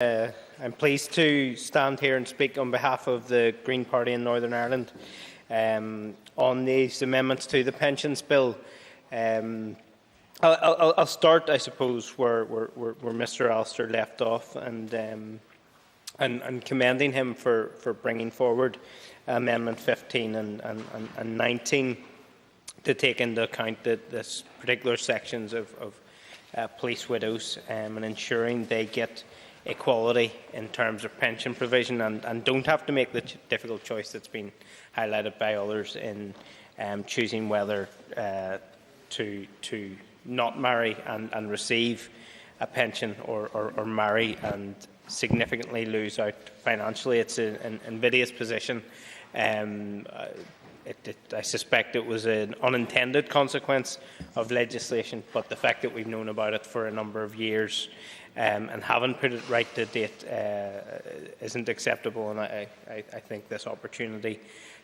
I'm pleased to stand here and speak on behalf of the Green Party in Northern Ireland on these amendments to the Pensions Bill. I'll start, I suppose, where Mr Alistair left off, and commending him for bringing forward Amendment 15 and 19 to take into account this particular sections of police widows and ensuring they get equality in terms of pension provision and don't have to make the difficult choice that's been highlighted by others in choosing whether to not marry and receive a pension or marry and significantly lose out financially. It's an invidious position. I suspect it was an unintended consequence of legislation, but the fact that we've known about it for a number of years and haven't put it right to date isn't acceptable, and I think this opportunity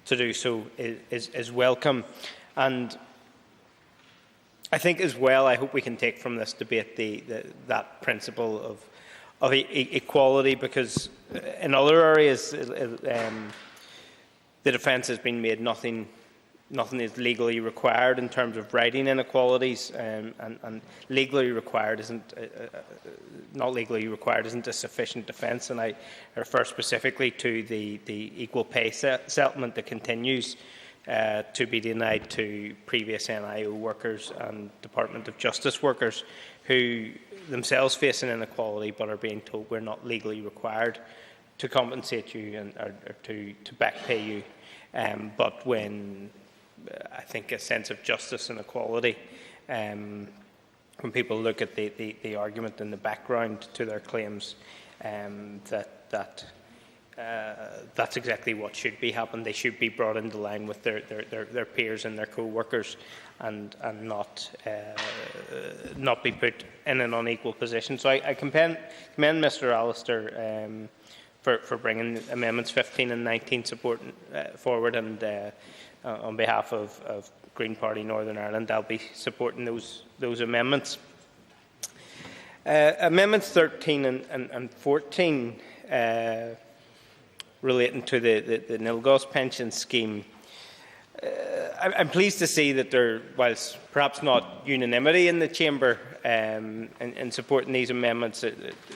to do so is welcome. And I think as well, I hope we can take from this debate that principle of equality, because in other areas the defence has been made nothing is legally required in terms of righting inequalities, and legally required not legally required isn't a sufficient defence. And I refer specifically to the equal pay settlement that continues to be denied to previous NIO workers and Department of Justice workers who themselves face an inequality but are being told we're not legally required to compensate you or to back pay you. But when I think a sense of justice and equality, when people look at the argument and the background to their claims, that's exactly what should be happening. They should be brought into line with their peers and their co-workers, and not be put in an unequal position. So I commend Mr Alistair for bringing Amendments 15 and 19 forward, and on behalf of Green Party Northern Ireland, I'll be supporting those amendments. Amendments 13 and 14 relating to the Nilgos pension scheme. I'm pleased to see that there, whilst perhaps not unanimity in the Chamber in supporting these amendments,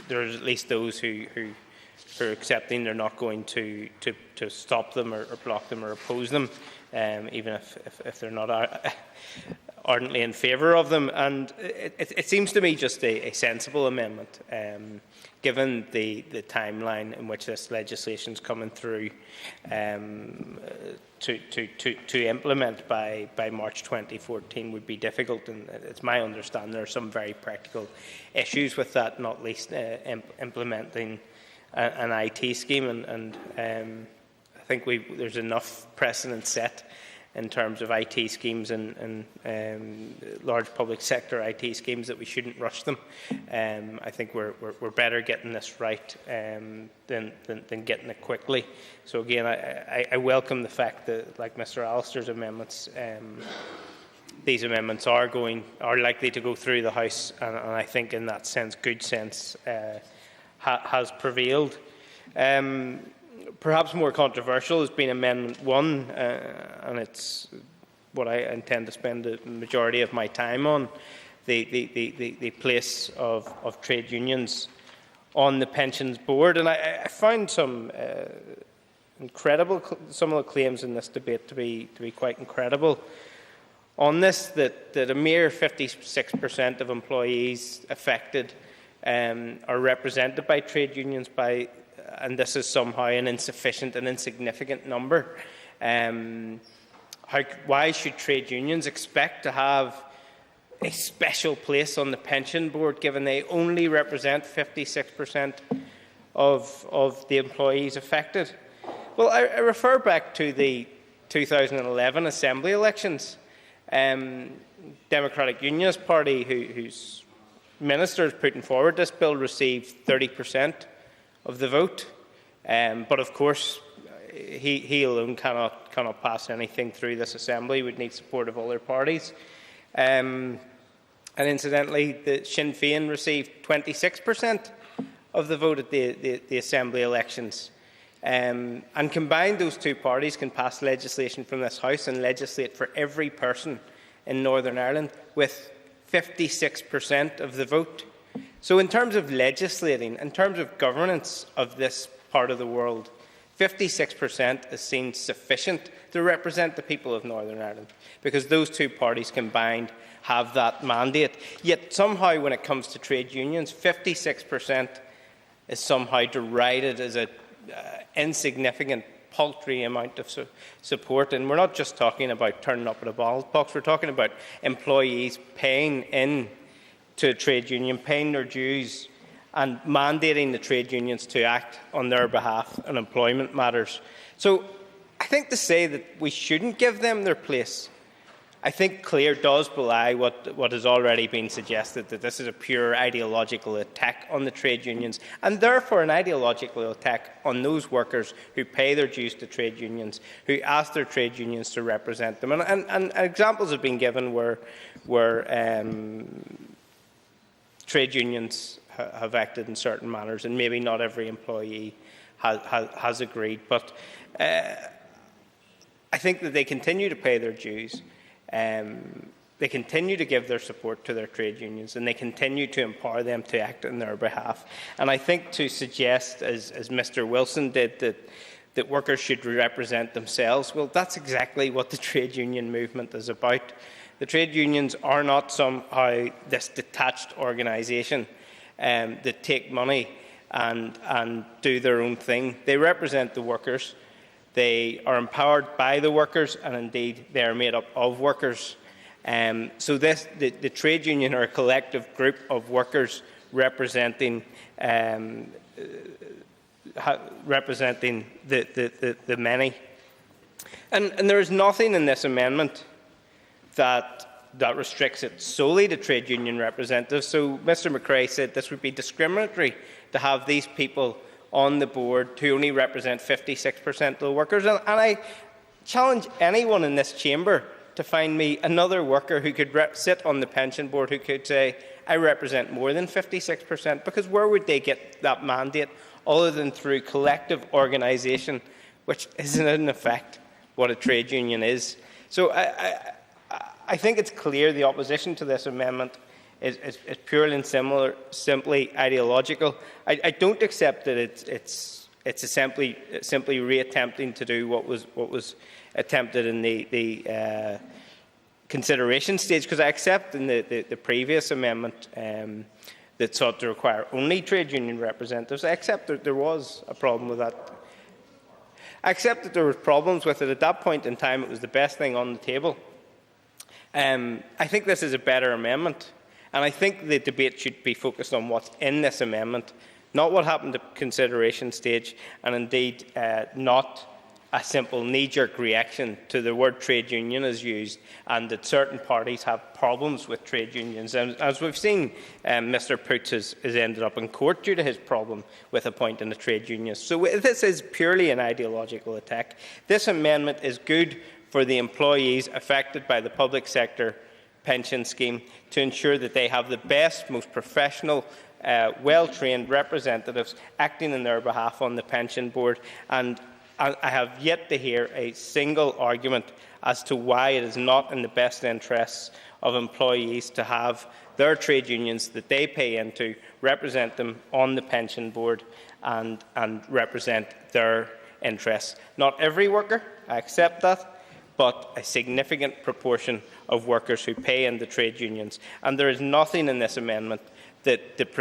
there are at least those who are accepting they're not going to stop them or block them or oppose them, even if they're not ardently in favour of them. And it seems to me just a sensible amendment, given the timeline in which this legislation is coming through, to implement by March 2014 would be difficult, and it's my understanding there are some very practical issues with that, not least implementing an IT scheme, and I think there's enough precedent set in terms of IT schemes and large public sector IT schemes that we shouldn't rush them. I think we're better getting this right than getting it quickly. So again, I welcome the fact that, like Mr Alistair's amendments, these amendments are likely to go through the House, and I think in that sense, good sense has prevailed. Perhaps more controversial has been Amendment 1, and it's what I intend to spend the majority of my time on, the place of trade unions on the Pensions Board. And I found some some of the claims in this debate to be quite incredible. On this, that a mere 56% of employees affected are represented by trade unions, and this is somehow an insufficient and insignificant number. Why should trade unions expect to have a special place on the pension board, given they only represent 56% of the employees affected? Well, I refer back to the 2011 Assembly elections. Democratic Unionist Party, whose ministers putting forward this bill, received 30% of the vote, but of course he alone cannot pass anything through this Assembly. Would need support of other parties, and incidentally, the Sinn Féin received 26% of the vote at the Assembly elections. And combined, those two parties can pass legislation from this House and legislate for every person in Northern Ireland with 56% of the vote. So in terms of legislating, in terms of governance of this part of the world, 56% is seen sufficient to represent the people of Northern Ireland, because those two parties combined have that mandate. Yet somehow when it comes to trade unions, 56% is somehow derided as an insignificant, paltry amount of support. And we're not just talking about turning up at a ballot box, we're talking about employees paying in to a trade union, paying their dues and mandating the trade unions to act on their behalf in employment matters. So I think to say that we shouldn't give them their place, I think clear does belie what has already been suggested, that this is a pure ideological attack on the trade unions, and therefore an ideological attack on those workers who pay their dues to trade unions, who ask their trade unions to represent them. And examples have been given where trade unions have acted in certain manners, and maybe not every employee has agreed. But I think that they continue to pay their dues. They continue to give their support to their trade unions, and they continue to empower them to act on their behalf. And I think to suggest, as Mr. Wilson did, that workers should represent themselves, well, that's exactly what the trade union movement is about. The trade unions are not somehow this detached organisation that take money and do their own thing. They represent the workers. They are empowered by the workers, and indeed they are made up of workers. So the trade union are a collective group of workers representing the many. And there is nothing in this amendment that restricts it solely to trade union representatives. So Mr. McRae said this would be discriminatory to have these people on the board who only represent 56% of the workers. And I challenge anyone in this chamber to find me another worker who could sit on the pension board who could say, I represent more than 56%, because where would they get that mandate other than through collective organisation, which isn't in effect what a trade union is. So I think it's clear the opposition to this amendment is purely and simply ideological. I don't accept that it's simply re-attempting to do what was attempted in the consideration stage, because I accept in the previous amendment that sought to require only trade union representatives, I accept that there was a problem with that. I accept that there were problems with it. At that point in time, it was the best thing on the table. I think this is a better amendment, and I think the debate should be focused on what's in this amendment, not what happened at consideration stage, and indeed not a simple knee-jerk reaction to the word trade union as used, and that certain parties have problems with trade unions. And as we've seen, Mr. Poots has ended up in court due to his problem with appointing a trade unionist. So this is purely an ideological attack. This amendment is good for the employees affected by the public sector pension scheme to ensure that they have the best, most professional, well-trained representatives acting on their behalf on the pension board. And I have yet to hear a single argument as to why it is not in the best interests of employees to have their trade unions that they pay into represent them on the pension board and represent their interests. Not every worker, I accept that, but a significant proportion of workers who pay into trade unions. And there is nothing in this amendment that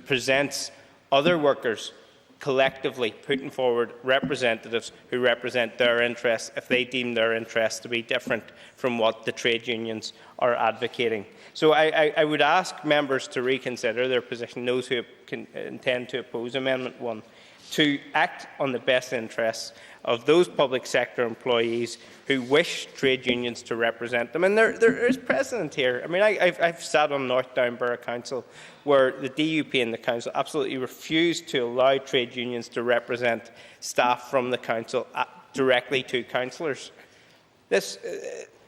presents other workers collectively putting forward representatives who represent their interests if they deem their interests to be different from what the trade unions are advocating. So I would ask members to reconsider their position, those who intend to oppose Amendment 1, to act on the best interests of those public sector employees who wish trade unions to represent them. And there is precedent here. I mean, I've sat on North Down Borough Council where the DUP and the council absolutely refused to allow trade unions to represent staff from the council directly to councillors. It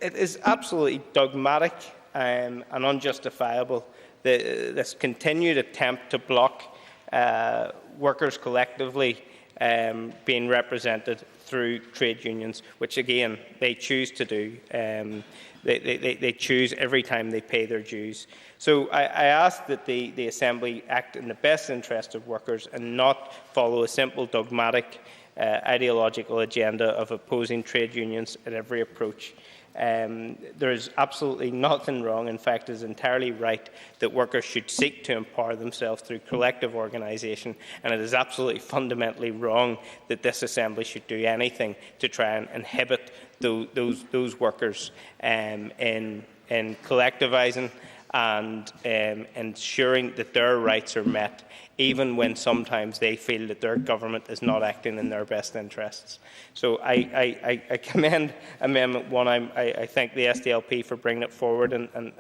is absolutely dogmatic and unjustifiable, this continued attempt to block workers collectively being represented through trade unions, which again they choose to do. They choose every time they pay their dues. So I ask that the Assembly act in the best interest of workers and not follow a simple dogmatic ideological agenda of opposing trade unions at every approach. There is absolutely nothing wrong, in fact it is entirely right, that workers should seek to empower themselves through collective organisation, and it is absolutely fundamentally wrong that this Assembly should do anything to try and inhibit those workers in collectivising and ensuring that their rights are met, even when sometimes they feel that their government is not acting in their best interests. So I commend Amendment 1. I thank the SDLP for bringing it forward, and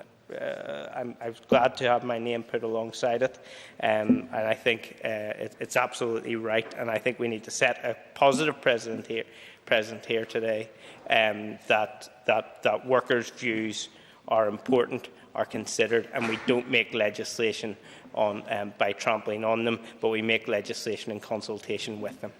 I'm glad to have my name put alongside it. And I think it's absolutely right, and I think we need to set a positive precedent here today, that workers' views are important, are considered, and we don't make legislation by trampling on them, but we make legislation in consultation with them.